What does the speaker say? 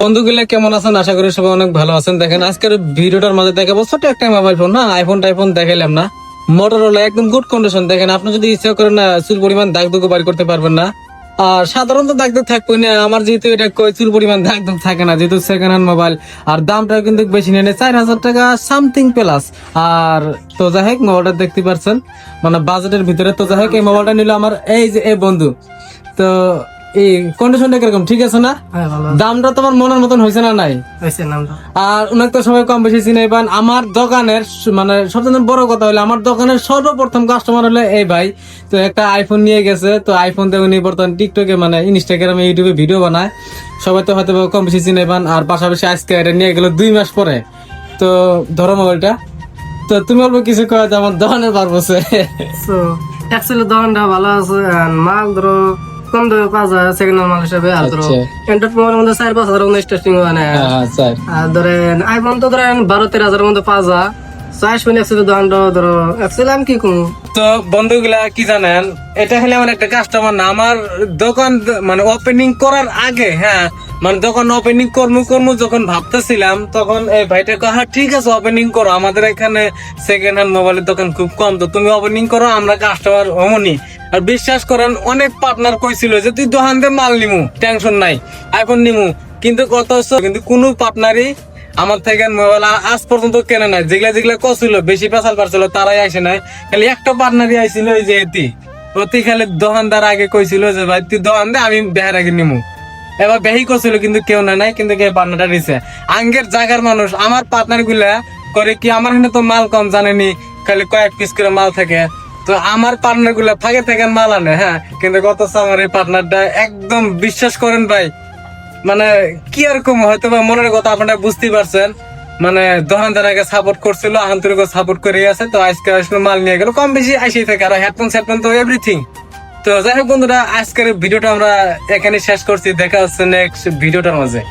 বন্ধুগুলা কেমন আছেন? আশা করি সবাই অনেক ভালো আছেন। দেখেন আজকের ভিডিওটার মাঝে দেখাবো ছোট একটা মোবাইল ফোন, না আইফোন টাইফোন দেখাইলাম না, মোটরোলা একদম গুড কন্ডিশন। দেখেন আপনি যদি ইচ্ছা করেন না চুল পরিমাণ দাগ দুগ বাড়ি করতে পারবেন না। আর সাধারণত দাগ দাগ থাকবে না, আমার যেহেতু এটা চুল পরিমাণ দাগ দাগ থাকে না, যেহেতু সেকেন্ড হ্যান্ড মোবাইল আর দামটাও কিন্তু বেশি নেই, 4,000 টাকা সামথিং প্লাস। আর তো যাই হোক মোবাইলটা দেখতে পাচ্ছেন মানে বাজেটের ভিতরে। তো যাই হোক এই মোবাইলটা নিল আমার এই যে এই বন্ধু। তো এই কন্ডিশনটা কিরকম, ঠিক আছে না? দামটা তোমার মনের মতন হয়েছে না? নাই আর উনাকে তো সবাই কম বেশি চিনে পান। আমার দোকানের মানে সবচেয়ে বড় কথা হলো আমার দোকানের সর্বপ্রথম কাস্টমার হলো এই ভাই। তো একটা আইফোন নিয়ে গেছে, তো আইফোন দিয়ে উনি বর্তমান টিকটকে মানে ইনস্টাগ্রামে ইউটিউবে ভিডিও বানায়, সবাই তো হয়তো কম বেশি চিনে পান। আর পাশাপাশি আজকে এটা নিয়ে গেল 2 মাস পরে। তো ধরো মোবাইলটা, তো তুমি অল্প কিছু কয়ে যে আমার দোকানের পারবছে। অ্যাকচুয়ালি দোকানটা ভালো আছে, মাল ধরো কম দামে পাওয়া যায় সেকেন্ড হ্যান্ড মাল হিসেবে। আর ধরো এন্ড্রয়েড মোবাইলের মধ্যে 4-5 হাজার স্টার্টিং হয় না। আর ধরেন আইফোন তো ধরেন 12-13 হাজারের মধ্যে পাওয়া যায়। চয়েস মানে অ্যাকচুয়ালি দোকানটা ধরো অ্যাকচুয়ালি আমি কি কমু। তো বন্ধুগুলা কি জানেন, এটা হলে আমার একটা কাস্টমার না, আমার দোকান মানে ওপেনিং করার আগে, হ্যাঁ মানে দোকান ওপেনিং কর্ম যখন ভাবতেছিলাম তখন এই ভাইটা কয় ঠিক আছে ওপেনিং করো, আমাদের এখানে সেকেন্ড হ্যান্ড মোবাইলের দোকান খুব কম, তো তুমি ওপেনিং করো, আমরা কাস্টমার অমনি। আর বিশ্বাস করেন অনেক পার্টনার কইছিল যে তুই দোকান দিয়ে মাল নিমু, টেনশন নাই, আইফোন নিমু, কিন্তু কিন্তু কোনো পার্টনারই আমার থেকে মোবাইল আজ পর্যন্ত কেনে নাই। যেগুলা কছিল বেশি পেশাল পারছিল তারাই আসে নাই, খালি একটা পার্টনারই আইছিল ওই যে অতি খালি দোকানদার আগে কইছিল যে ভাই তুই দোকান দে আমি বেহার আগে নিমু। এবার বেহি করছিল কিন্তু কেউ নাই, কিন্তু পার্টনারটা নিছে আঙ্গের জায়গার মানুষ। আমার পার্টনার গুলা করে কি, আমার এখানে তো মাল কম জানেনি, খালি কয়েক পিস করে মাল থাকে, তো আমার পার্টনার গুলা ফাঁকে থেকে মাল আনে। হ্যাঁ কিন্তু গত আমার এই পার্টনারটা একদম বিশ্বাস করেন ভাই, মানে কি আর কম হয়তো বা মনের কথা আপনারা বুঝতেই পারছেন, মানে দোকানদার আগে সাপোর্ট করছিল, আন্তরিক সাপোর্ট করে আছে। তো আজকে আসলে মাল নিয়ে গেল, কম বেশি আইসেই থাকে, আর হেডফোন তো এভরিথিং। তো যাই হোক বন্ধুরা, আজকের ভিডিওটা আমরা এখানে শেষ করছি, দেখা হচ্ছে নেক্সট ভিডিওটার মাঝে।